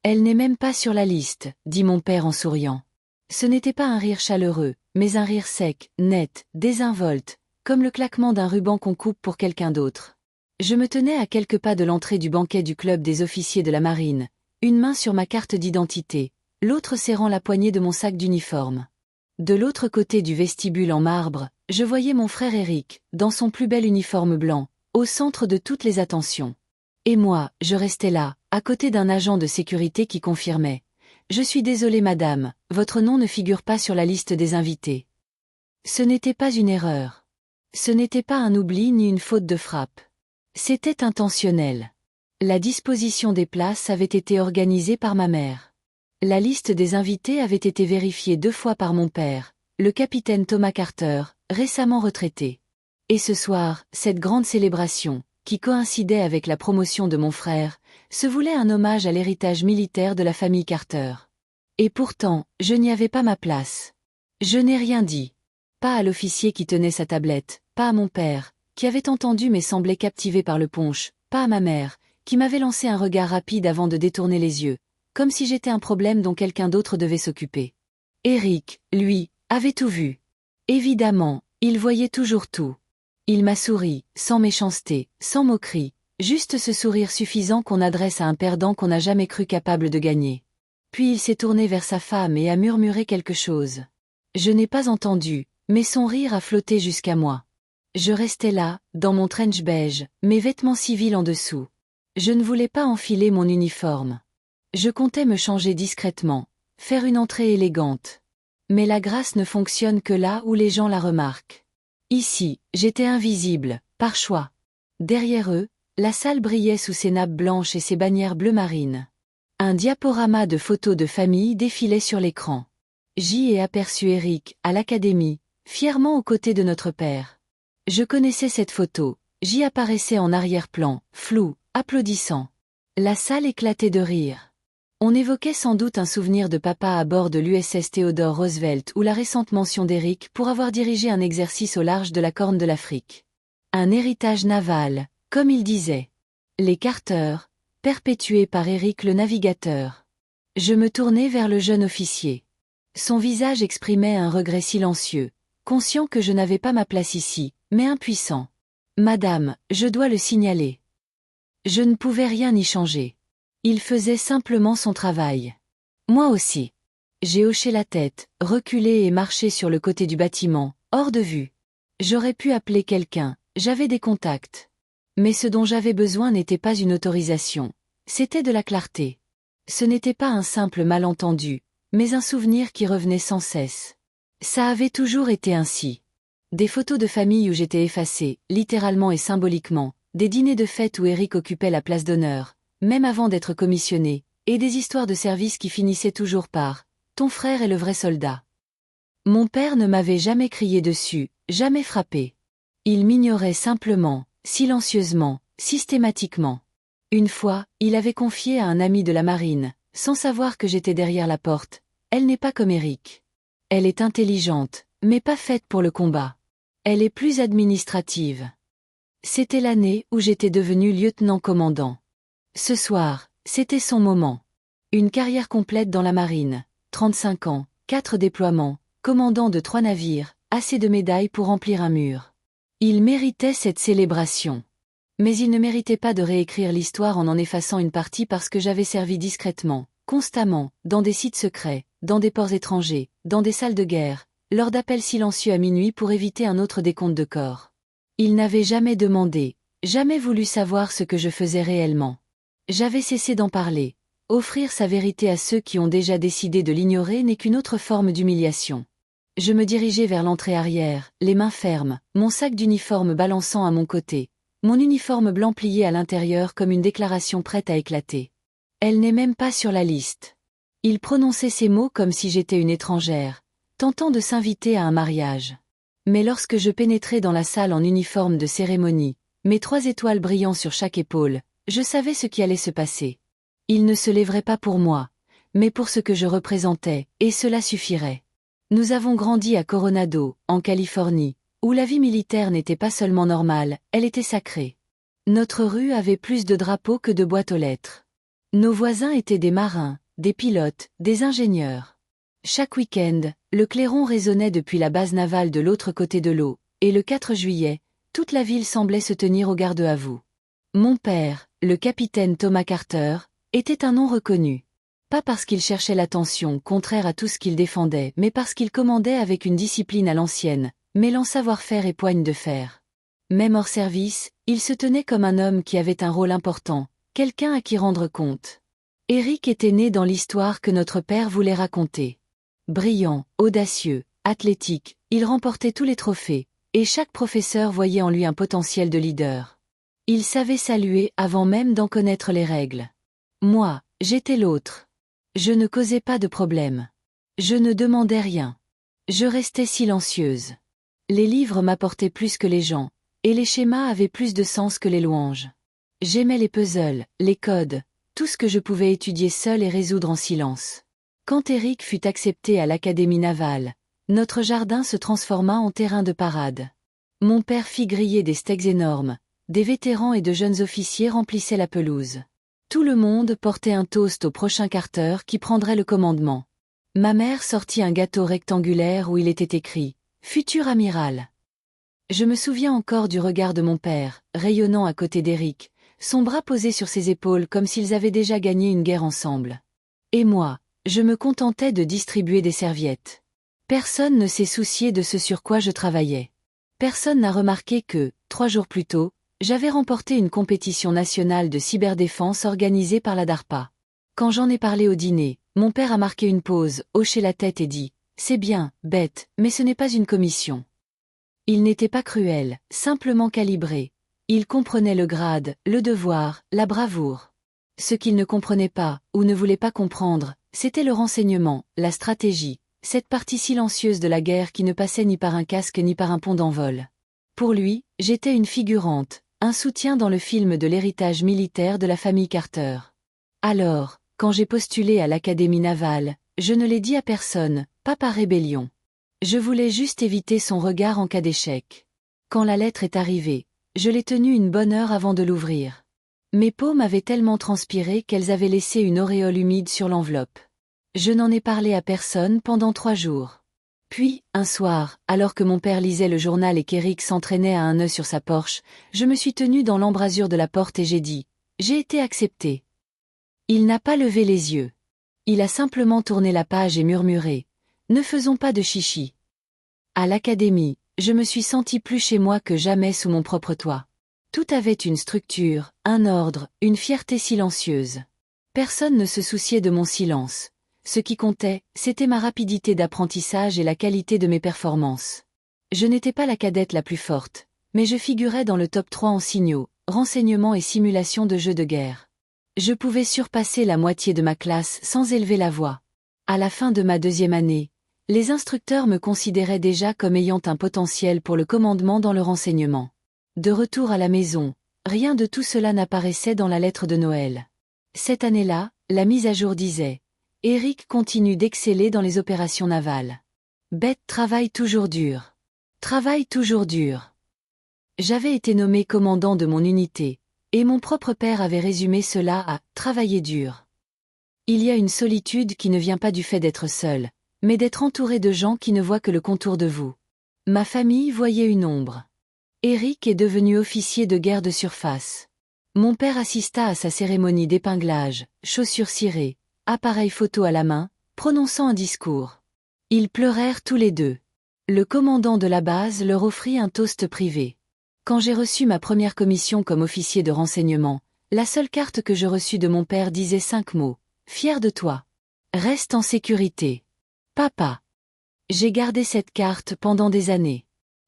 Elle n'est même pas sur la liste, dit mon père en souriant. Ce n'était pas un rire chaleureux, mais un rire sec, net, désinvolte, comme le claquement d'un ruban qu'on coupe pour quelqu'un d'autre. Je me tenais à quelques pas de l'entrée du banquet du club des officiers de la marine, une main sur ma carte d'identité, l'autre serrant la poignée de mon sac d'uniforme. De l'autre côté du vestibule en marbre, je voyais mon frère Éric, dans son plus bel uniforme blanc, au centre de toutes les attentions. Et moi, je restais là, à côté d'un agent de sécurité qui confirmait. « Je suis désolé madame, votre nom ne figure pas sur la liste des invités. » Ce n'était pas une erreur. Ce n'était pas un oubli ni une faute de frappe. C'était intentionnel. La disposition des places avait été organisée par ma mère. La liste des invités avait été vérifiée 2 fois par mon père, le capitaine Thomas Carter, récemment retraité. Et ce soir, cette grande célébration, qui coïncidait avec la promotion de mon frère, se voulait un hommage à l'héritage militaire de la famille Carter. Et pourtant, je n'y avais pas ma place. Je n'ai rien dit. Pas à l'officier qui tenait sa tablette, pas à mon père, qui avait entendu mais semblait captivé par le punch, pas à ma mère, qui m'avait lancé un regard rapide avant de détourner les yeux, comme si j'étais un problème dont quelqu'un d'autre devait s'occuper. Éric, lui, avait tout vu. Évidemment, il voyait toujours tout. Il m'a souri, sans méchanceté, sans moquerie, juste ce sourire suffisant qu'on adresse à un perdant qu'on n'a jamais cru capable de gagner. Puis il s'est tourné vers sa femme et a murmuré quelque chose. Je n'ai pas entendu, mais son rire a flotté jusqu'à moi. Je restais là, dans mon trench beige, mes vêtements civils en dessous. Je ne voulais pas enfiler mon uniforme. Je comptais me changer discrètement, faire une entrée élégante. Mais la grâce ne fonctionne que là où les gens la remarquent. Ici, j'étais invisible, par choix. Derrière eux, la salle brillait sous ses nappes blanches et ses bannières bleu marine. Un diaporama de photos de famille défilait sur l'écran. J'y ai aperçu Éric, à l'académie, fièrement aux côtés de notre père. Je connaissais cette photo, j'y apparaissais en arrière-plan, flou, applaudissant. La salle éclatait de rire. On évoquait sans doute un souvenir de papa à bord de l'USS Theodore Roosevelt ou la récente mention d'Éric pour avoir dirigé un exercice au large de la Corne de l'Afrique. Un héritage naval, comme il disait. Les Carter, perpétués par Éric le navigateur. Je me tournai vers le jeune officier. Son visage exprimait un regret silencieux, conscient que je n'avais pas ma place ici, mais impuissant. « Madame, je dois le signaler. » Je ne pouvais rien y changer. Il faisait simplement son travail. Moi aussi. J'ai hoché la tête, reculé et marché sur le côté du bâtiment, hors de vue. J'aurais pu appeler quelqu'un, j'avais des contacts. Mais ce dont j'avais besoin n'était pas une autorisation, c'était de la clarté. Ce n'était pas un simple malentendu, mais un souvenir qui revenait sans cesse. Ça avait toujours été ainsi. Des photos de famille où j'étais effacé, littéralement et symboliquement, des dîners de fête où Éric occupait la place d'honneur, même avant d'être commissionné, et des histoires de service qui finissaient toujours par « ton frère est le vrai soldat ». Mon père ne m'avait jamais crié dessus, jamais frappé. Il m'ignorait simplement, silencieusement, systématiquement. Une fois, il avait confié à un ami de la marine, sans savoir que j'étais derrière la porte, « Elle n'est pas comme Éric. Elle est intelligente, mais pas faite pour le combat. Elle est plus administrative. » C'était l'année où j'étais devenu lieutenant-commandant. Ce soir, c'était son moment. Une carrière complète dans la marine, 35 ans, 4 déploiements, commandant de 3 navires, assez de médailles pour remplir un mur. Il méritait cette célébration. Mais il ne méritait pas de réécrire l'histoire en effaçant une partie parce que j'avais servi discrètement, constamment, dans des sites secrets, dans des ports étrangers, dans des salles de guerre, lors d'appels silencieux à minuit pour éviter un autre décompte de corps. Il n'avait jamais demandé, jamais voulu savoir ce que je faisais réellement. J'avais cessé d'en parler. Offrir sa vérité à ceux qui ont déjà décidé de l'ignorer n'est qu'une autre forme d'humiliation. Je me dirigeais vers l'entrée arrière, les mains fermes, mon sac d'uniforme balançant à mon côté, mon uniforme blanc plié à l'intérieur comme une déclaration prête à éclater. Elle n'est même pas sur la liste. Il prononçait ces mots comme si j'étais une étrangère, tentant de s'inviter à un mariage. Mais lorsque je pénétrai dans la salle en uniforme de cérémonie, mes 3 étoiles brillant sur chaque épaule, je savais ce qui allait se passer. Il ne se lèverait pas pour moi, mais pour ce que je représentais, et cela suffirait. Nous avons grandi à Coronado, en Californie, où la vie militaire n'était pas seulement normale, elle était sacrée. Notre rue avait plus de drapeaux que de boîtes aux lettres. Nos voisins étaient des marins, des pilotes, des ingénieurs. Chaque week-end, le clairon résonnait depuis la base navale de l'autre côté de l'eau, et le 4 juillet, toute la ville semblait se tenir au garde à vous. Mon père, le capitaine Thomas Carter, était un nom reconnu. Pas parce qu'il cherchait l'attention, contraire à tout ce qu'il défendait, mais parce qu'il commandait avec une discipline à l'ancienne, mêlant savoir-faire et poigne de fer. Même hors service, il se tenait comme un homme qui avait un rôle important, quelqu'un à qui rendre compte. Eric était né dans l'histoire que notre père voulait raconter. Brillant, audacieux, athlétique, il remportait tous les trophées, et chaque professeur voyait en lui un potentiel de leader. Il savait saluer avant même d'en connaître les règles. Moi, j'étais l'autre. Je ne causais pas de problème. Je ne demandais rien. Je restais silencieuse. Les livres m'apportaient plus que les gens, et les schémas avaient plus de sens que les louanges. J'aimais les puzzles, les codes, tout ce que je pouvais étudier seule et résoudre en silence. Quand Eric fut accepté à l'Académie navale, notre jardin se transforma en terrain de parade. Mon père fit griller des steaks énormes, des vétérans et de jeunes officiers remplissaient la pelouse. Tout le monde portait un toast au prochain Carter qui prendrait le commandement. Ma mère sortit un gâteau rectangulaire où il était écrit « Futur amiral ». Je me souviens encore du regard de mon père, rayonnant à côté d'Eric, son bras posé sur ses épaules comme s'ils avaient déjà gagné une guerre ensemble. Et moi, je me contentais de distribuer des serviettes. Personne ne s'est soucié de ce sur quoi je travaillais. Personne n'a remarqué que, 3 jours plus tôt, j'avais remporté une compétition nationale de cyberdéfense organisée par la DARPA. Quand j'en ai parlé au dîner, mon père a marqué une pause, hoché la tête et dit « C'est bien, bête, mais ce n'est pas une commission ». Il n'était pas cruel, simplement calibré. Il comprenait le grade, le devoir, la bravoure. Ce qu'il ne comprenait pas, ou ne voulait pas comprendre, c'était le renseignement, la stratégie, cette partie silencieuse de la guerre qui ne passait ni par un casque ni par un pont d'envol. Pour lui, j'étais une figurante, un soutien dans le film de l'héritage militaire de la famille Carter. Alors, quand j'ai postulé à l'Académie navale, je ne l'ai dit à personne, pas par rébellion. Je voulais juste éviter son regard en cas d'échec. Quand la lettre est arrivée, je l'ai tenue une bonne heure avant de l'ouvrir. Mes paumes avaient tellement transpiré qu'elles avaient laissé une auréole humide sur l'enveloppe. Je n'en ai parlé à personne pendant 3 jours. Puis, un soir, alors que mon père lisait le journal et qu'Eric s'entraînait à un nœud sur sa Porsche, je me suis tenue dans l'embrasure de la porte et j'ai dit « J'ai été acceptée ». Il n'a pas levé les yeux. Il a simplement tourné la page et murmuré « Ne faisons pas de chichi ». À l'académie, je me suis sentie plus chez moi que jamais sous mon propre toit. Tout avait une structure, un ordre, une fierté silencieuse. Personne ne se souciait de mon silence. Ce qui comptait, c'était ma rapidité d'apprentissage et la qualité de mes performances. Je n'étais pas la cadette la plus forte, mais je figurais dans le top 3 en signaux, renseignements et simulations de jeux de guerre. Je pouvais surpasser la moitié de ma classe sans élever la voix. À la fin de ma 2e année, les instructeurs me considéraient déjà comme ayant un potentiel pour le commandement dans le renseignement. De retour à la maison, rien de tout cela n'apparaissait dans la lettre de Noël. Cette année-là, la mise à jour disait Eric continue d'exceller dans les opérations navales. Beth travaille toujours dur. Travaille toujours dur. J'avais été nommé commandant de mon unité, et mon propre père avait résumé cela à « travailler dur ». Il y a une solitude qui ne vient pas du fait d'être seul, mais d'être entouré de gens qui ne voient que le contour de vous. Ma famille voyait une ombre. Eric est devenu officier de guerre de surface. Mon père assista à sa cérémonie d'épinglage, chaussures cirées, appareil photo à la main, prononçant un discours. Ils pleurèrent tous les deux. Le commandant de la base leur offrit un toast privé. Quand j'ai reçu ma première commission comme officier de renseignement, la seule carte que je reçus de mon père disait 5 mots. Fier de toi. Reste en sécurité. Papa. J'ai gardé cette carte pendant des années.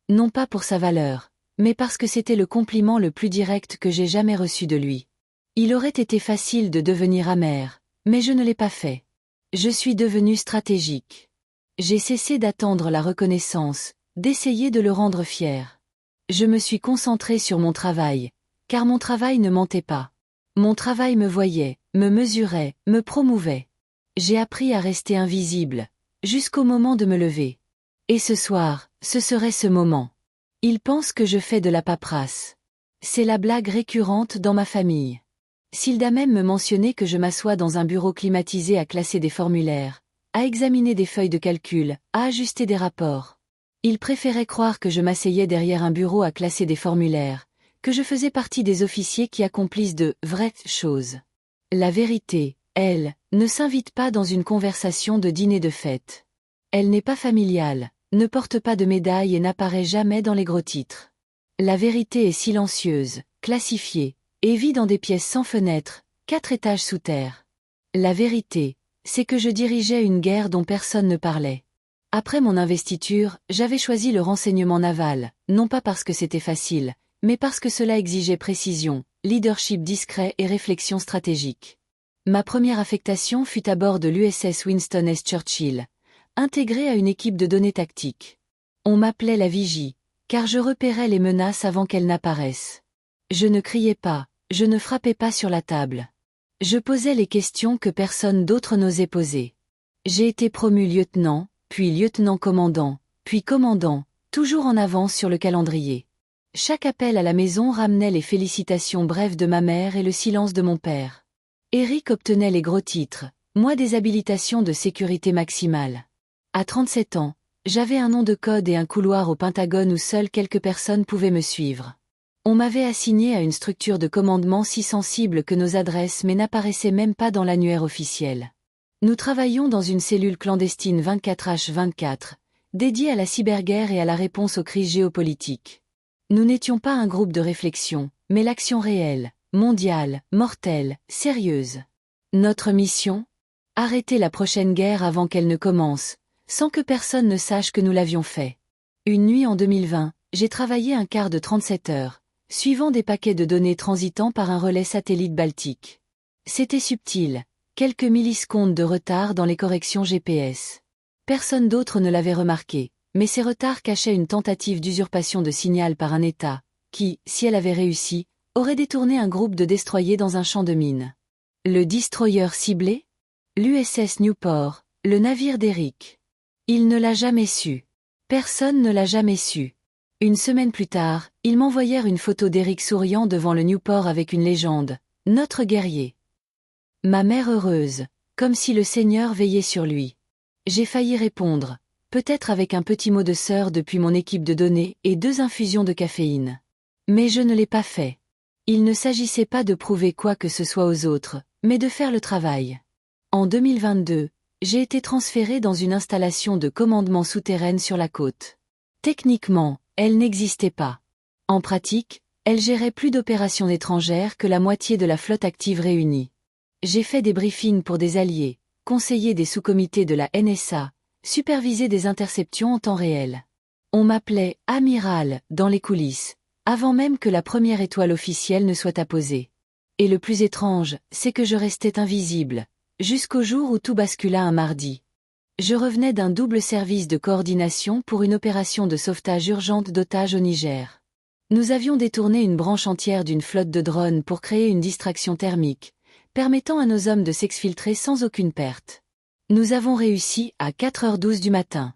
Non pas pour sa valeur, mais parce que c'était le compliment le plus direct que j'ai jamais reçu de lui. Il aurait été facile de devenir amer, mais je ne l'ai pas fait. Je suis devenu stratégique. J'ai cessé d'attendre la reconnaissance, d'essayer de le rendre fier. Je me suis concentré sur mon travail, car mon travail ne mentait pas. Mon travail me voyait, me mesurait, me promouvait. J'ai appris à rester invisible, jusqu'au moment de me lever. Et ce soir, ce serait ce moment. Ils pensent que je fais de la paperasse. C'est la blague récurrente dans ma famille. Silda même me mentionnait que je m'assois dans un bureau climatisé à classer des formulaires, à examiner des feuilles de calcul, à ajuster des rapports. Il préférait croire que je m'asseyais derrière un bureau à classer des formulaires, que je faisais partie des officiers qui accomplissent de vraies choses. La vérité, elle, ne s'invite pas dans une conversation de dîner de fête. Elle n'est pas familiale, ne porte pas de médaille et n'apparaît jamais dans les gros titres. La vérité est silencieuse, classifiée, et vit dans des pièces sans fenêtres, 4 étages sous terre. La vérité, c'est que je dirigeais une guerre dont personne ne parlait. Après mon investiture, j'avais choisi le renseignement naval, non pas parce que c'était facile, mais parce que cela exigeait précision, leadership discret et réflexion stratégique. Ma première affectation fut à bord de l'USS Winston S. Churchill, intégrée à une équipe de données tactiques. On m'appelait la vigie, car je repérais les menaces avant qu'elles n'apparaissent. Je ne criais pas, je ne frappais pas sur la table. Je posais les questions que personne d'autre n'osait poser. J'ai été promu lieutenant, puis lieutenant-commandant, puis commandant, toujours en avance sur le calendrier. Chaque appel à la maison ramenait les félicitations brèves de ma mère et le silence de mon père. Eric obtenait les gros titres, moi des habilitations de sécurité maximale. À 37 ans, j'avais un nom de code et un couloir au Pentagone où seules quelques personnes pouvaient me suivre. On m'avait assigné à une structure de commandement si sensible que nos adresses n'apparaissaient même pas dans l'annuaire officiel. Nous travaillions dans une cellule clandestine 24h24, dédiée à la cyberguerre et à la réponse aux crises géopolitiques. Nous n'étions pas un groupe de réflexion, mais l'action réelle, mondiale, mortelle, sérieuse. Notre mission ? Arrêter la prochaine guerre avant qu'elle ne commence, sans que personne ne sache que nous l'avions fait. Une nuit en 2020, j'ai travaillé un quart de 37 heures, suivant des paquets de données transitant par un relais satellite baltique. C'était subtil, quelques millisecondes de retard dans les corrections GPS. Personne d'autre ne l'avait remarqué, mais ces retards cachaient une tentative d'usurpation de signal par un État, qui, si elle avait réussi, aurait détourné un groupe de destroyers dans un champ de mines. Le destroyer ciblé ? L'USS Newport, le navire d'Eric. Il ne l'a jamais su. Personne ne l'a jamais su. Une semaine plus tard, ils m'envoyèrent une photo d'Eric souriant devant le Newport avec une légende, « Notre guerrier ». Ma mère heureuse, comme si le Seigneur veillait sur lui. J'ai failli répondre, peut-être avec un petit mot de sœur depuis mon équipe de données et 2 infusions de caféine. Mais je ne l'ai pas fait. Il ne s'agissait pas de prouver quoi que ce soit aux autres, mais de faire le travail. En 2022, j'ai été transféré dans une installation de commandement souterraine sur la côte. Techniquement, elle n'existait pas. En pratique, elle gérait plus d'opérations étrangères que la moitié de la flotte active réunie. J'ai fait des briefings pour des alliés, conseillé des sous-comités de la NSA, supervisé des interceptions en temps réel. On m'appelait « amiral » dans les coulisses, avant même que la première étoile officielle ne soit apposée. Et le plus étrange, c'est que je restais invisible, jusqu'au jour où tout bascula un mardi. Je revenais d'un double service de coordination pour une opération de sauvetage urgente d'otages au Niger. Nous avions détourné une branche entière d'une flotte de drones pour créer une distraction thermique, permettant à nos hommes de s'exfiltrer sans aucune perte. Nous avons réussi à 4h12 du matin.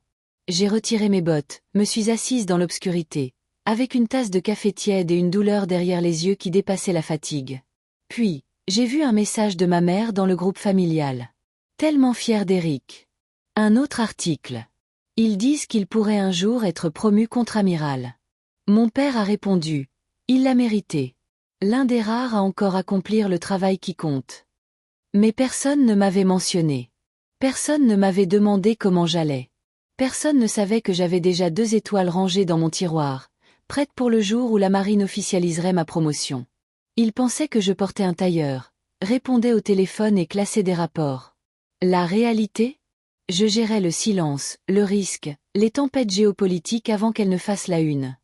J'ai retiré mes bottes, me suis assise dans l'obscurité, avec une tasse de café tiède et une douleur derrière les yeux qui dépassait la fatigue. Puis, j'ai vu un message de ma mère dans le groupe familial. Tellement fière d'Eric. Un autre article. Ils disent qu'il pourrait un jour être promu contre-amiral. Mon père a répondu. Il l'a mérité. L'un des rares à encore accomplir le travail qui compte. Mais personne ne m'avait mentionné. Personne ne m'avait demandé comment j'allais. Personne ne savait que j'avais déjà 2 étoiles rangées dans mon tiroir, prêtes pour le jour où la marine officialiserait ma promotion. Ils pensaient que je portais un tailleur, répondais au téléphone et classais des rapports. La réalité ? Je gérais le silence, le risque, les tempêtes géopolitiques avant qu'elles ne fassent la une.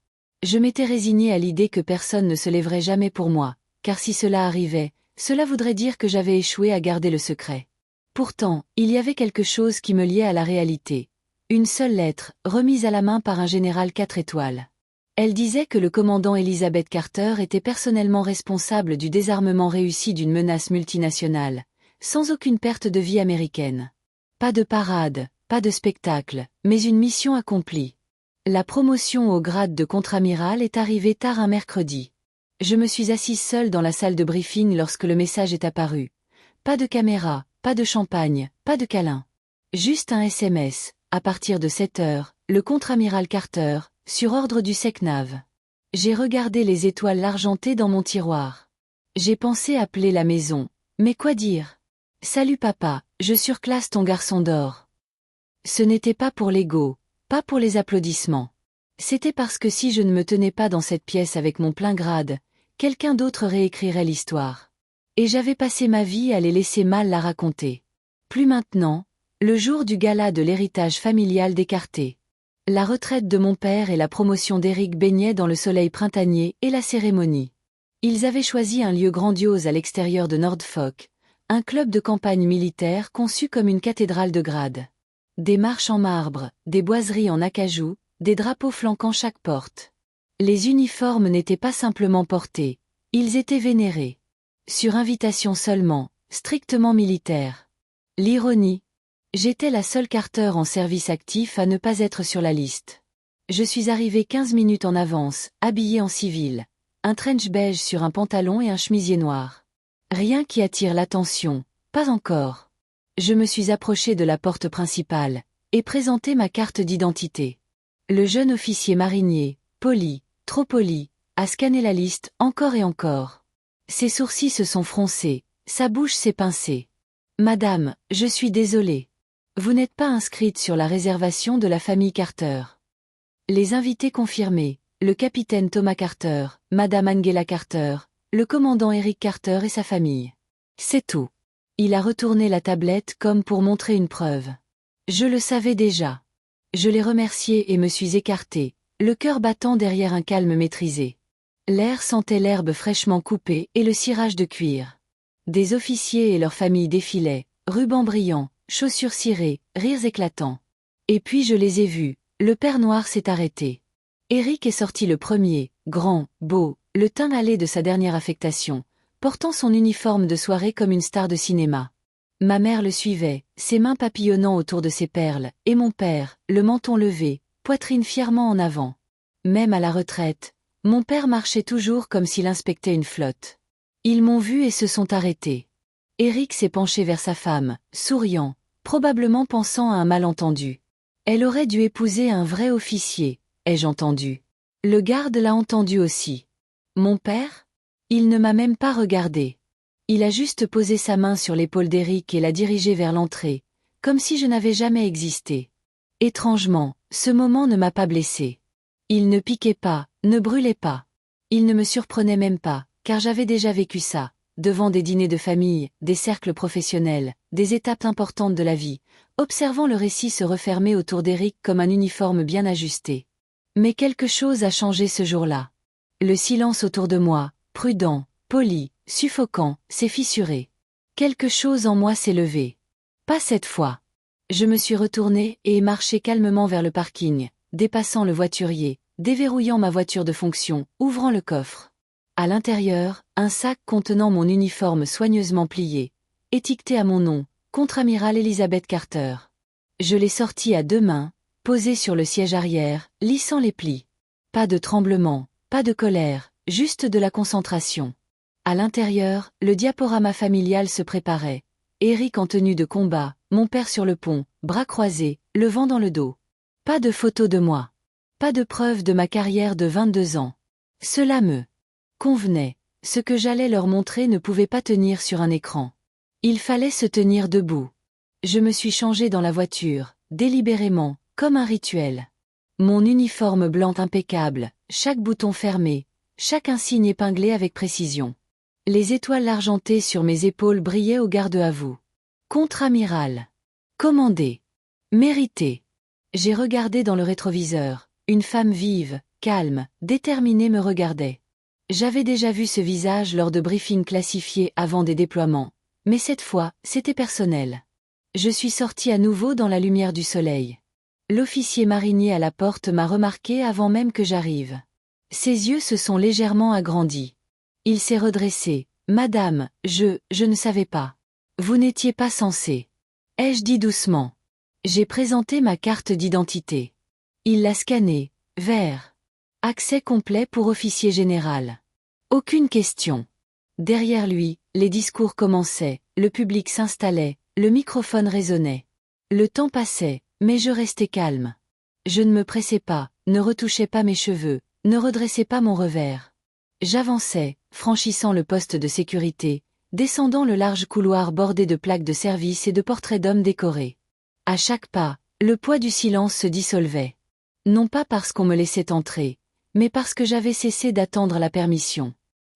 Je m'étais résigné à l'idée que personne ne se lèverait jamais pour moi, car si cela arrivait, cela voudrait dire que j'avais échoué à garder le secret. Pourtant, il y avait quelque chose qui me liait à la réalité. Une seule lettre, remise à la main par un général 4 étoiles. Elle disait que le commandant Elizabeth Carter était personnellement responsable du désarmement réussi d'une menace multinationale, sans aucune perte de vie américaine. Pas de parade, pas de spectacle, mais une mission accomplie. La promotion au grade de contre-amiral est arrivée tard un mercredi. Je me suis assise seule dans la salle de briefing lorsque le message est apparu. Pas de caméra, pas de champagne, pas de câlin. Juste un SMS, à partir de 7 heures, le contre-amiral Carter, sur ordre du SECNAV. J'ai regardé les étoiles argentées dans mon tiroir. J'ai pensé appeler la maison, mais quoi dire? Salut papa, je surclasse ton garçon d'or. Ce n'était pas pour l'ego, pas pour les applaudissements. C'était parce que si je ne me tenais pas dans cette pièce avec mon plein grade, quelqu'un d'autre réécrirait l'histoire. Et j'avais passé ma vie à les laisser mal la raconter. Plus maintenant, le jour du gala de l'héritage familial d'Écarté. La retraite de mon père et la promotion d'Éric baignaient dans le soleil printanier et la cérémonie. Ils avaient choisi un lieu grandiose à l'extérieur de Nordfock, un club de campagne militaire conçu comme une cathédrale de grade. Des marches en marbre, des boiseries en acajou, des drapeaux flanquant chaque porte. Les uniformes n'étaient pas simplement portés, ils étaient vénérés. Sur invitation seulement, strictement militaire. L'ironie. J'étais la seule Carter en service actif à ne pas être sur la liste. Je suis arrivée 15 minutes en avance, habillée en civil. Un trench beige sur un pantalon et un chemisier noir. Rien qui attire l'attention, pas encore. Je me suis approchée de la porte principale, et présenté ma carte d'identité. Le jeune officier marinier, poli, trop poli, a scanné la liste encore et encore. Ses sourcils se sont froncés, sa bouche s'est pincée. Madame, je suis désolée. Vous n'êtes pas inscrite sur la réservation de la famille Carter. Les invités confirmés, le capitaine Thomas Carter, Madame Angela Carter, le commandant Eric Carter et sa famille. C'est tout. Il a retourné la tablette comme pour montrer une preuve. Je le savais déjà. Je l'ai remercié et me suis écartée, le cœur battant derrière un calme maîtrisé. L'air sentait l'herbe fraîchement coupée et le cirage de cuir. Des officiers et leurs familles défilaient, rubans brillants, chaussures cirées, rires éclatants. Et puis je les ai vus, le père noir s'est arrêté. Eric est sorti le premier, grand, beau, le teint hâlé de sa dernière affectation, portant son uniforme de soirée comme une star de cinéma. Ma mère le suivait, ses mains papillonnant autour de ses perles, et mon père, le menton levé, poitrine fièrement en avant. Même à la retraite, mon père marchait toujours comme s'il inspectait une flotte. Ils m'ont vu et se sont arrêtés. Eric s'est penché vers sa femme, souriant, probablement pensant à un malentendu. Elle aurait dû épouser un vrai officier, ai-je entendu. Le garde l'a entendu aussi. Mon père? Il ne m'a même pas regardé. Il a juste posé sa main sur l'épaule d'Eric et l'a dirigé vers l'entrée, comme si je n'avais jamais existé. Étrangement, ce moment ne m'a pas blessé. Il ne piquait pas, ne brûlait pas. Il ne me surprenait même pas, car j'avais déjà vécu ça. Devant des dîners de famille, des cercles professionnels, des étapes importantes de la vie, observant le récit se refermer autour d'Eric comme un uniforme bien ajusté. Mais quelque chose a changé ce jour-là. Le silence autour de moi, prudent, poli, suffocant, s'est fissuré. Quelque chose en moi s'est levé. Pas cette fois. Je me suis retournée et ai marché calmement vers le parking, dépassant le voiturier, déverrouillant ma voiture de fonction, ouvrant le coffre. À l'intérieur, un sac contenant mon uniforme soigneusement plié, étiqueté à mon nom, contre-amiral Elizabeth Carter. Je l'ai sorti à deux mains, posé sur le siège arrière, lissant les plis. Pas de tremblement, pas de colère, juste de la concentration. À l'intérieur, le diaporama familial se préparait. Eric en tenue de combat, mon père sur le pont, bras croisés, le vent dans le dos. Pas de photo de moi. Pas de preuve de ma carrière de 22 ans. Cela me convenait. Ce que j'allais leur montrer ne pouvait pas tenir sur un écran. Il fallait se tenir debout. Je me suis changée dans la voiture, délibérément, comme un rituel. Mon uniforme blanc impeccable, chaque bouton fermé, chaque insigne épinglé avec précision. Les étoiles argentées sur mes épaules brillaient au garde à vous. Contre-amiral. Commandé. Mérité. J'ai regardé dans le rétroviseur. Une femme vive, calme, déterminée me regardait. J'avais déjà vu ce visage lors de briefings classifiés avant des déploiements, mais cette fois, c'était personnel. Je suis sorti à nouveau dans la lumière du soleil. L'officier marinier à la porte m'a remarqué avant même que j'arrive. Ses yeux se sont légèrement agrandis. Il s'est redressé. « Madame, je ne savais pas. Vous n'étiez pas censée. » Ai-je dit doucement. J'ai présenté ma carte d'identité. Il l'a scannée. Vert. Accès complet pour officier général. Aucune question. Derrière lui, les discours commençaient, le public s'installait, le microphone résonnait. Le temps passait, mais je restais calme. Je ne me pressais pas, ne retouchais pas mes cheveux, ne redressais pas mon revers. J'avançais, franchissant le poste de sécurité, descendant le large couloir bordé de plaques de service et de portraits d'hommes décorés. À chaque pas, le poids du silence se dissolvait. Non pas parce qu'on me laissait entrer, mais parce que j'avais cessé d'attendre la permission.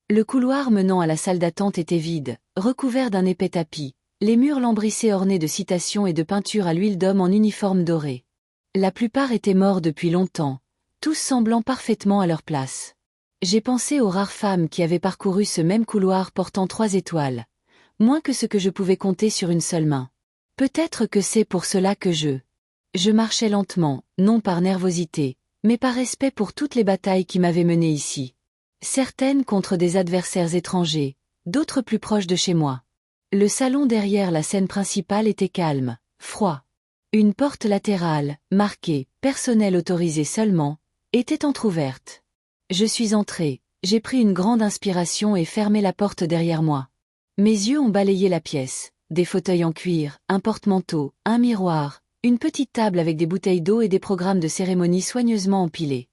Le couloir menant à la salle d'attente était vide, recouvert d'un épais tapis, les murs lambrissés ornés de citations et de peintures à l'huile d'homme en uniforme doré. La plupart étaient morts depuis longtemps, tous semblant parfaitement à leur place. J'ai pensé aux rares femmes qui avaient parcouru ce même couloir portant 3 étoiles, moins que ce que je pouvais compter sur une seule main. Peut-être que c'est pour cela que je marchais lentement, non par nervosité, mais par respect pour toutes les batailles qui m'avaient mené ici. Certaines contre des adversaires étrangers, d'autres plus proches de chez moi. Le salon derrière la scène principale était calme, froid. Une porte latérale, marquée « Personnel autorisé seulement », était entr'ouverte. Je suis entré, j'ai pris une grande inspiration et fermé la porte derrière moi. Mes yeux ont balayé la pièce, des fauteuils en cuir, un porte-manteau, un miroir, une petite table avec des bouteilles d'eau et des programmes de cérémonie soigneusement empilés.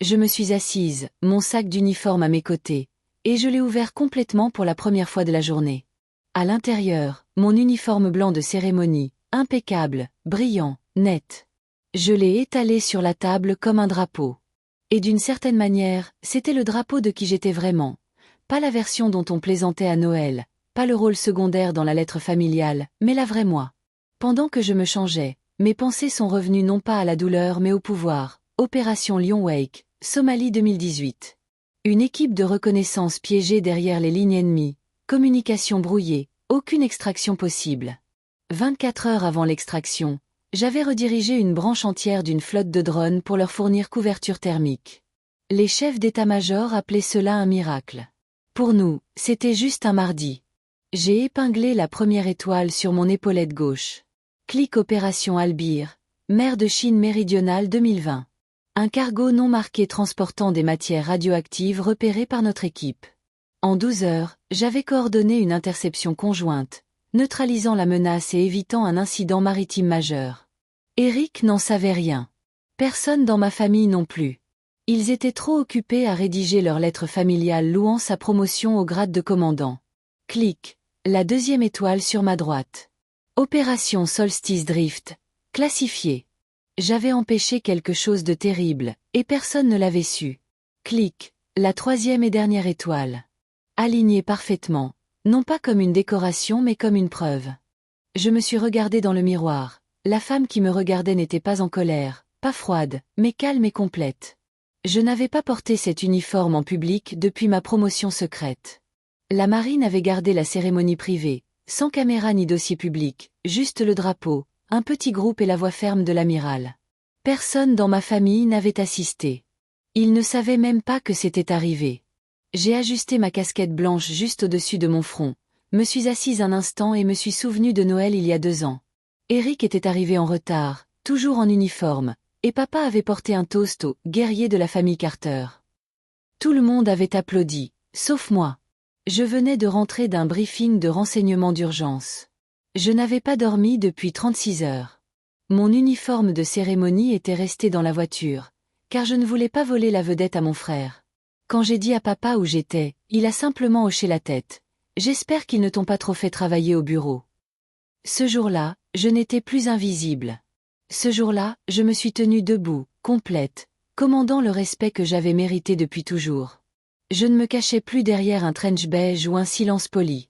Je me suis assise, mon sac d'uniforme à mes côtés, et je l'ai ouvert complètement pour la première fois de la journée. À l'intérieur, mon uniforme blanc de cérémonie, impeccable, brillant, net. Je l'ai étalé sur la table comme un drapeau. Et d'une certaine manière, c'était le drapeau de qui j'étais vraiment. Pas la version dont on plaisantait à Noël, pas le rôle secondaire dans la lettre familiale, mais la vraie moi. Pendant que je me changeais, mes pensées sont revenues non pas à la douleur mais au pouvoir. Opération Lion Wake, Somalie 2018. Une équipe de reconnaissance piégée derrière les lignes ennemies, communication brouillée, aucune extraction possible. 24 heures avant l'extraction, j'avais redirigé une branche entière d'une flotte de drones pour leur fournir couverture thermique. Les chefs d'état-major appelaient cela un miracle. Pour nous, c'était juste un mardi. J'ai épinglé la première étoile sur mon épaulette gauche. Clic Opération Albir, mer de Chine méridionale 2020. Un cargo non marqué transportant des matières radioactives repérées par notre équipe. En 12 heures, j'avais coordonné une interception conjointe, neutralisant la menace et évitant un incident maritime majeur. Eric n'en savait rien. Personne dans ma famille non plus. Ils étaient trop occupés à rédiger leur lettre familiale louant sa promotion au grade de commandant. Clic. La deuxième étoile sur ma droite. Opération Solstice Drift. Classifiée. J'avais empêché quelque chose de terrible, et personne ne l'avait su. Clic. La troisième et dernière étoile. Alignée parfaitement. Non pas comme une décoration mais comme une preuve. Je me suis regardé dans le miroir. La femme qui me regardait n'était pas en colère, pas froide, mais calme et complète. Je n'avais pas porté cet uniforme en public depuis ma promotion secrète. La marine avait gardé la cérémonie privée, sans caméra ni dossier public, juste le drapeau, un petit groupe et la voix ferme de l'amiral. Personne dans ma famille n'avait assisté. Ils ne savaient même pas que c'était arrivé. J'ai ajusté ma casquette blanche juste au-dessus de mon front, me suis assise un instant et me suis souvenu de Noël il y a 2 ans. Eric était arrivé en retard, toujours en uniforme, et papa avait porté un toast au « guerrier de la famille Carter ». Tout le monde avait applaudi, sauf moi. Je venais de rentrer d'un briefing de renseignement d'urgence. Je n'avais pas dormi depuis 36 heures. Mon uniforme de cérémonie était resté dans la voiture, car je ne voulais pas voler la vedette à mon frère. Quand j'ai dit à papa où j'étais, il a simplement hoché la tête. J'espère qu'ils ne t'ont pas trop fait travailler au bureau. Ce jour-là, je n'étais plus invisible. Ce jour-là, je me suis tenue debout, complète, commandant le respect que j'avais mérité depuis toujours. Je ne me cachais plus derrière un trench beige ou un silence poli.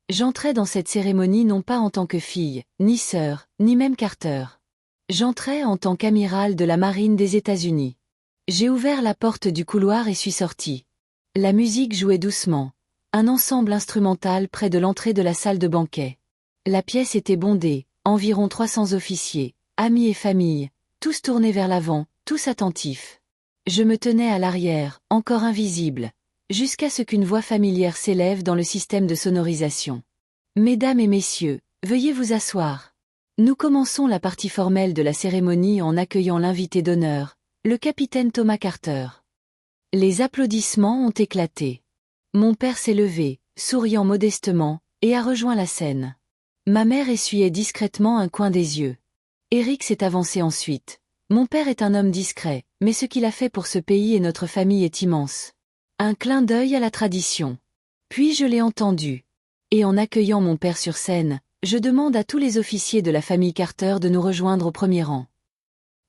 J'entrais dans cette cérémonie non pas en tant que fille, ni sœur, ni même Carter. J'entrais en tant qu'amiral de la marine des États-Unis. J'ai ouvert la porte du couloir et suis sorti. La musique jouait doucement. Un ensemble instrumental près de l'entrée de la salle de banquet. La pièce était bondée, environ 300 officiers, amis et familles, tous tournés vers l'avant, tous attentifs. Je me tenais à l'arrière, encore invisible, jusqu'à ce qu'une voix familière s'élève dans le système de sonorisation. Mesdames et messieurs, veuillez vous asseoir. Nous commençons la partie formelle de la cérémonie en accueillant l'invité d'honneur, le capitaine Thomas Carter. Les applaudissements ont éclaté. Mon père s'est levé, souriant modestement, et a rejoint la scène. Ma mère essuyait discrètement un coin des yeux. Éric s'est avancé ensuite. Mon père est un homme discret, mais ce qu'il a fait pour ce pays et notre famille est immense. Un clin d'œil à la tradition. Puis je l'ai entendu. Et en accueillant mon père sur scène, je demande à tous les officiers de la famille Carter de nous rejoindre au premier rang.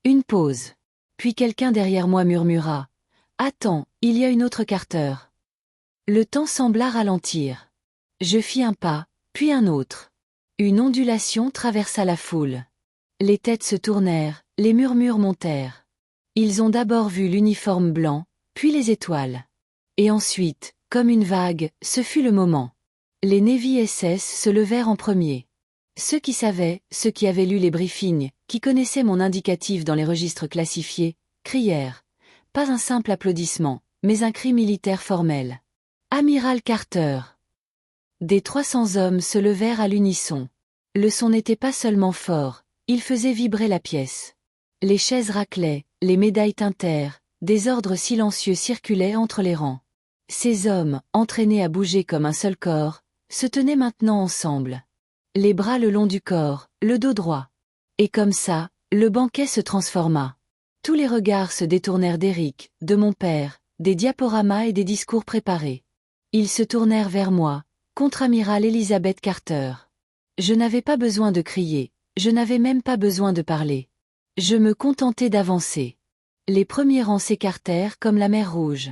Une pause. Puis quelqu'un derrière moi murmura. Attends, il y a une autre Carter. Le temps sembla ralentir. Je fis un pas, puis un autre. Une ondulation traversa la foule. Les têtes se tournèrent, les murmures montèrent. Ils ont d'abord vu l'uniforme blanc, puis les étoiles. Et ensuite, comme une vague, ce fut le moment. Les Navy SS se levèrent en premier. Ceux qui savaient, ceux qui avaient lu les briefings, qui connaissaient mon indicatif dans les registres classifiés, crièrent. Pas un simple applaudissement, mais un cri militaire formel. Amiral Carter. Des 300 hommes se levèrent à l'unisson. Le son n'était pas seulement fort, il faisait vibrer la pièce. Les chaises raclaient, les médailles tintèrent, des ordres silencieux circulaient entre les rangs. Ces hommes, entraînés à bouger comme un seul corps, se tenaient maintenant ensemble. Les bras le long du corps, le dos droit. Et comme ça, le banquet se transforma. Tous les regards se détournèrent d'Éric, de mon père, des diaporamas et des discours préparés. Ils se tournèrent vers moi, contre-amiral Elizabeth Carter. Je n'avais pas besoin de crier, je n'avais même pas besoin de parler. Je me contentais d'avancer. Les premiers rangs s'écartèrent comme la mer Rouge.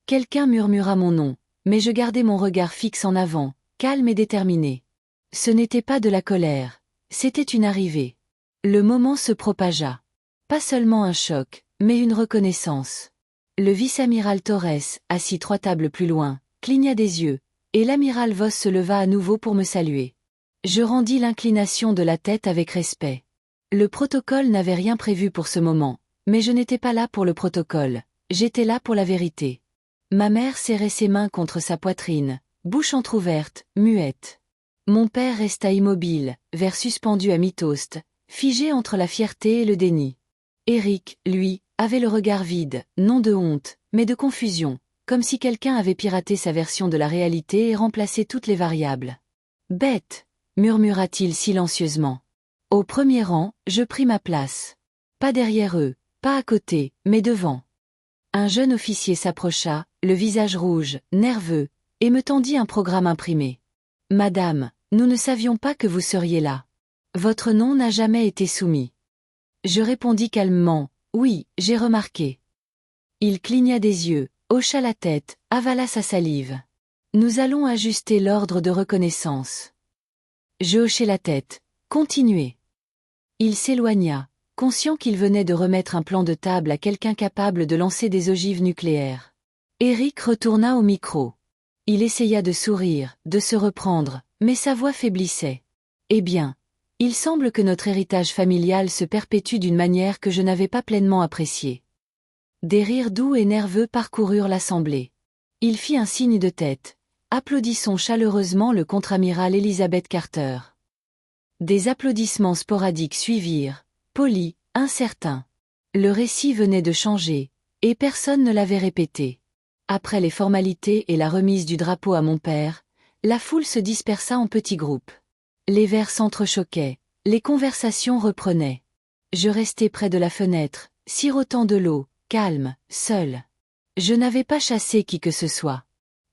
Quelqu'un murmura mon nom, mais je gardai mon regard fixe en avant, calme et déterminé. Ce n'était pas de la colère, c'était une arrivée. Le moment se propagea. Pas seulement un choc, mais une reconnaissance. Le vice-amiral Torres, assis 3 tables plus loin, cligna des yeux, et l'amiral Voss se leva à nouveau pour me saluer. Je rendis l'inclination de la tête avec respect. Le protocole n'avait rien prévu pour ce moment, mais je n'étais pas là pour le protocole, j'étais là pour la vérité. Ma mère serrait ses mains contre sa poitrine, bouche entr'ouverte, muette. Mon père resta immobile, verre suspendu à mi-toast, figé entre la fierté et le déni. Éric, lui, avait le regard vide, non de honte, mais de confusion, comme si quelqu'un avait piraté sa version de la réalité et remplacé toutes les variables. « Bête !» murmura-t-il silencieusement. Au premier rang, je pris ma place. Pas derrière eux, pas à côté, mais devant. Un jeune officier s'approcha, le visage rouge, nerveux, et me tendit un programme imprimé. « Madame, nous ne savions pas que vous seriez là. Votre nom n'a jamais été soumis. » Je répondis calmement, « Oui, j'ai remarqué. » Il cligna des yeux, hocha la tête, avala sa salive. « Nous allons ajuster l'ordre de reconnaissance. » Je hochai la tête, « Continuez. » Il s'éloigna, conscient qu'il venait de remettre un plan de table à quelqu'un capable de lancer des ogives nucléaires. Éric retourna au micro. Il essaya de sourire, de se reprendre, mais sa voix faiblissait. Eh bien, il semble que notre héritage familial se perpétue d'une manière que je n'avais pas pleinement appréciée. Des rires doux et nerveux parcoururent l'assemblée. Il fit un signe de tête. Applaudissons chaleureusement le contre-amiral Elizabeth Carter. Des applaudissements sporadiques suivirent, polis, incertains. Le récit venait de changer, et personne ne l'avait répété. Après les formalités et la remise du drapeau à mon père, la foule se dispersa en petits groupes. Les verres s'entrechoquaient, les conversations reprenaient. Je restai près de la fenêtre, sirotant de l'eau, calme, seul. Je n'avais pas chassé qui que ce soit.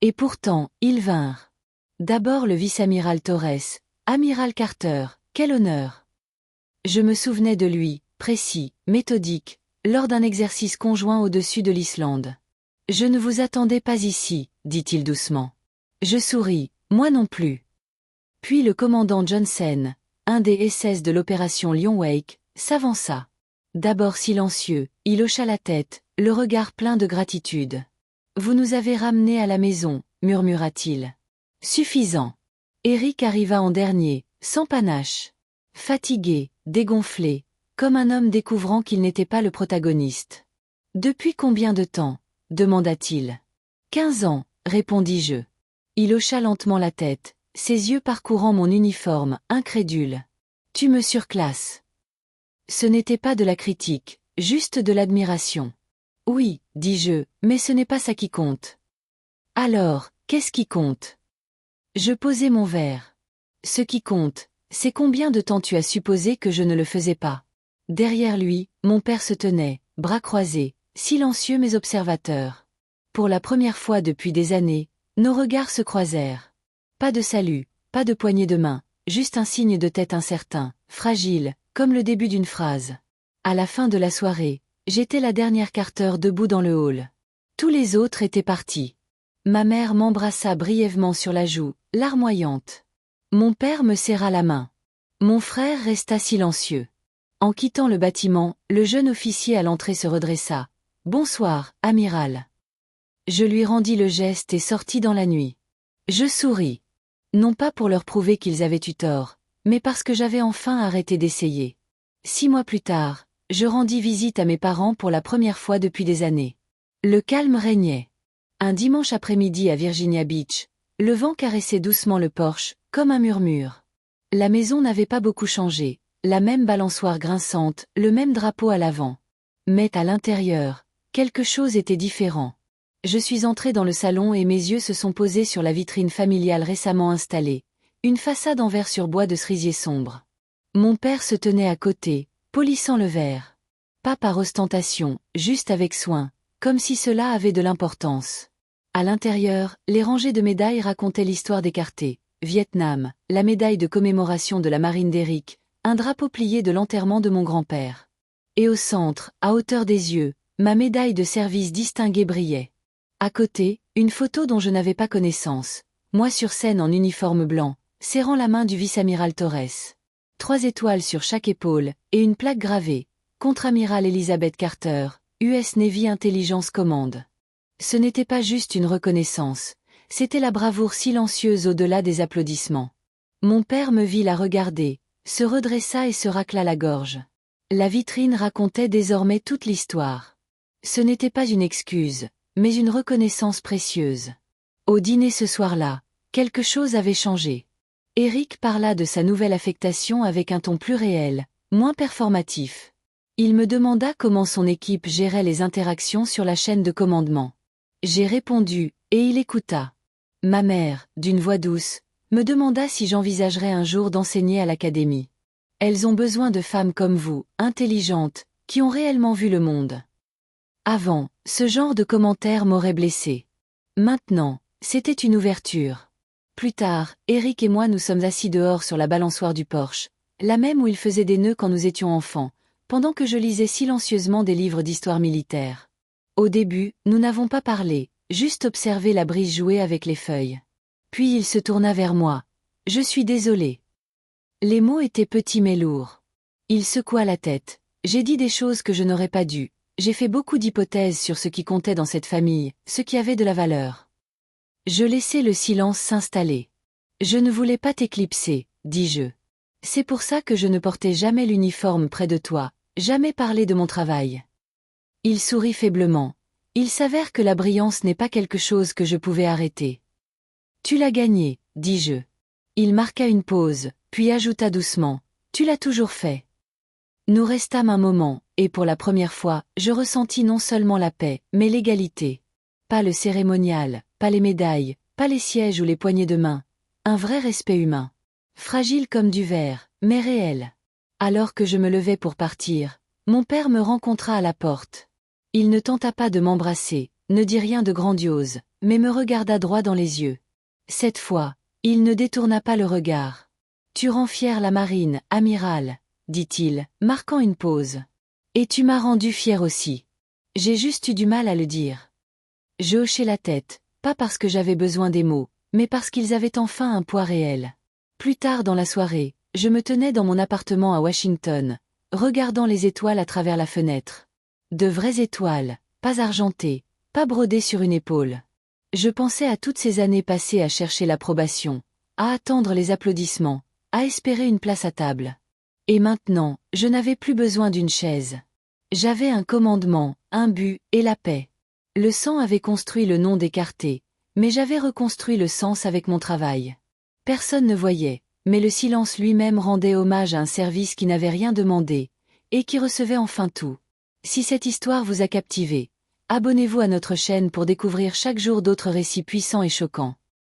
Et pourtant, ils vinrent. D'abord le vice-amiral Torres, amiral Carter, quel honneur. Je me souvenais de lui, précis, méthodique, lors d'un exercice conjoint au-dessus de l'Islande. « Je ne vous attendais pas ici, » dit-il doucement. Je souris, moi non plus. Puis le commandant Johnson, un des SS de l'opération Lion Wake, s'avança. D'abord silencieux, il hocha la tête, le regard plein de gratitude. « Vous nous avez ramenés à la maison, » murmura-t-il. « Suffisant. » Éric arriva en dernier, sans panache. Fatigué, dégonflé, comme un homme découvrant qu'il n'était pas le protagoniste. « Depuis combien de temps ?» demanda-t-il. « 15 ans, répondis-je. Il hocha lentement la tête, ses yeux parcourant mon uniforme, incrédule. « Tu me surclasses. » Ce n'était pas de la critique, juste de l'admiration. « Oui, dis-je, mais ce n'est pas ça qui compte. » « Alors, Qu'est-ce qui compte? Je posai mon verre. Ce qui compte, c'est combien de temps tu as supposé que je ne le faisais pas. Derrière lui, mon père se tenait, bras croisés, silencieux mais observateur. Pour la première fois depuis des années, nos regards se croisèrent. Pas de salut, pas de poignée de main, juste un signe de tête incertain, fragile, comme le début d'une phrase. À la fin de la soirée, j'étais la dernière Carter debout dans le hall. Tous les autres étaient partis. Ma mère m'embrassa brièvement sur la joue, larmoyante. Mon père me serra la main. Mon frère resta silencieux. En quittant le bâtiment, le jeune officier à l'entrée se redressa. « Bonsoir, amiral. » Je lui rendis le geste et sortis dans la nuit. Je souris. Non pas pour leur prouver qu'ils avaient eu tort, mais parce que j'avais enfin arrêté d'essayer. 6 mois plus tard, je rendis visite à mes parents pour la première fois depuis des années. Le calme régnait. Un dimanche après-midi à Virginia Beach, le vent caressait doucement le porche, comme un murmure. La maison n'avait pas beaucoup changé, la même balançoire grinçante, le même drapeau à l'avant. Mais à l'intérieur, quelque chose était différent. Je suis entré dans le salon et mes yeux se sont posés sur la vitrine familiale récemment installée, une façade en verre sur bois de cerisier sombre. Mon père se tenait à côté, polissant le verre. Pas par ostentation, juste avec soin, comme si cela avait de l'importance. À l'intérieur, les rangées de médailles racontaient l'histoire d'écarté. Vietnam, la médaille de commémoration de la marine d'Eric, un drapeau plié de l'enterrement de mon grand-père. Et au centre, à hauteur des yeux, ma médaille de service distinguée brillait. À côté, une photo dont je n'avais pas connaissance, moi sur scène en uniforme blanc, serrant la main du vice-amiral Torres. 3 étoiles sur chaque épaule, et une plaque gravée, Contre-amiral Elizabeth Carter, US Navy Intelligence Command. Ce n'était pas juste une reconnaissance, c'était la bravoure silencieuse au-delà des applaudissements. Mon père me vit la regarder, se redressa et se racla la gorge. La vitrine racontait désormais toute l'histoire. Ce n'était pas une excuse, mais une reconnaissance précieuse. Au dîner ce soir-là, quelque chose avait changé. Eric parla de sa nouvelle affectation avec un ton plus réel, moins performatif. Il me demanda comment son équipe gérait les interactions sur la chaîne de commandement. J'ai répondu, et il écouta. Ma mère, d'une voix douce, me demanda si j'envisagerais un jour d'enseigner à l'académie. Elles ont besoin de femmes comme vous, intelligentes, qui ont réellement vu le monde. Avant, ce genre de commentaires m'aurait blessé. Maintenant, c'était une ouverture. Plus tard, Eric et moi nous sommes assis dehors sur la balançoire du porche, la même où il faisait des nœuds quand nous étions enfants, pendant que je lisais silencieusement des livres d'histoire militaire. Au début, nous n'avons pas parlé, juste observé la brise jouer avec les feuilles. Puis il se tourna vers moi. « Je suis désolé. » Les mots étaient petits mais lourds. Il secoua la tête. J'ai dit des choses que je n'aurais pas dû. J'ai fait beaucoup d'hypothèses sur ce qui comptait dans cette famille, ce qui avait de la valeur. Je laissai le silence s'installer. Je ne voulais pas t'éclipser, dis-je. C'est pour ça que je ne portais jamais l'uniforme près de toi, jamais parler de mon travail. Il sourit faiblement. Il s'avère que la brillance n'est pas quelque chose que je pouvais arrêter. Tu l'as gagné, dis-je. Il marqua une pause, puis ajouta doucement. Tu l'as toujours fait. Nous restâmes un moment, et pour la première fois, je ressentis non seulement la paix, mais l'égalité. Pas le cérémonial, pas les médailles, pas les sièges ou les poignées de main. Un vrai respect humain. Fragile comme du verre, mais réel. Alors que je me levais pour partir, mon père me rencontra à la porte. Il ne tenta pas de m'embrasser, ne dit rien de grandiose, mais me regarda droit dans les yeux. Cette fois, il ne détourna pas le regard. « Tu rends fier la marine, amiral, » dit-il, marquant une pause. « Et tu m'as rendu fier aussi. » J'ai juste eu du mal à le dire. Je hochai la tête, pas parce que j'avais besoin des mots, mais parce qu'ils avaient enfin un poids réel. Plus tard dans la soirée, je me tenais dans mon appartement à Washington, regardant les étoiles à travers la fenêtre. De vraies étoiles, pas argentées, pas brodées sur une épaule. Je pensais à toutes ces années passées à chercher l'approbation, à attendre les applaudissements, à espérer une place à table. Et maintenant, je n'avais plus besoin d'une chaise. J'avais un commandement, un but, et la paix. Le sang avait construit le nom d'Écarté, mais j'avais reconstruit le sens avec mon travail. Personne ne voyait, mais le silence lui-même rendait hommage à un service qui n'avait rien demandé, et qui recevait enfin tout. Si cette histoire vous a captivé, Abonnez-vous à notre chaîne pour découvrir chaque jour d'autres récits puissants et choquants.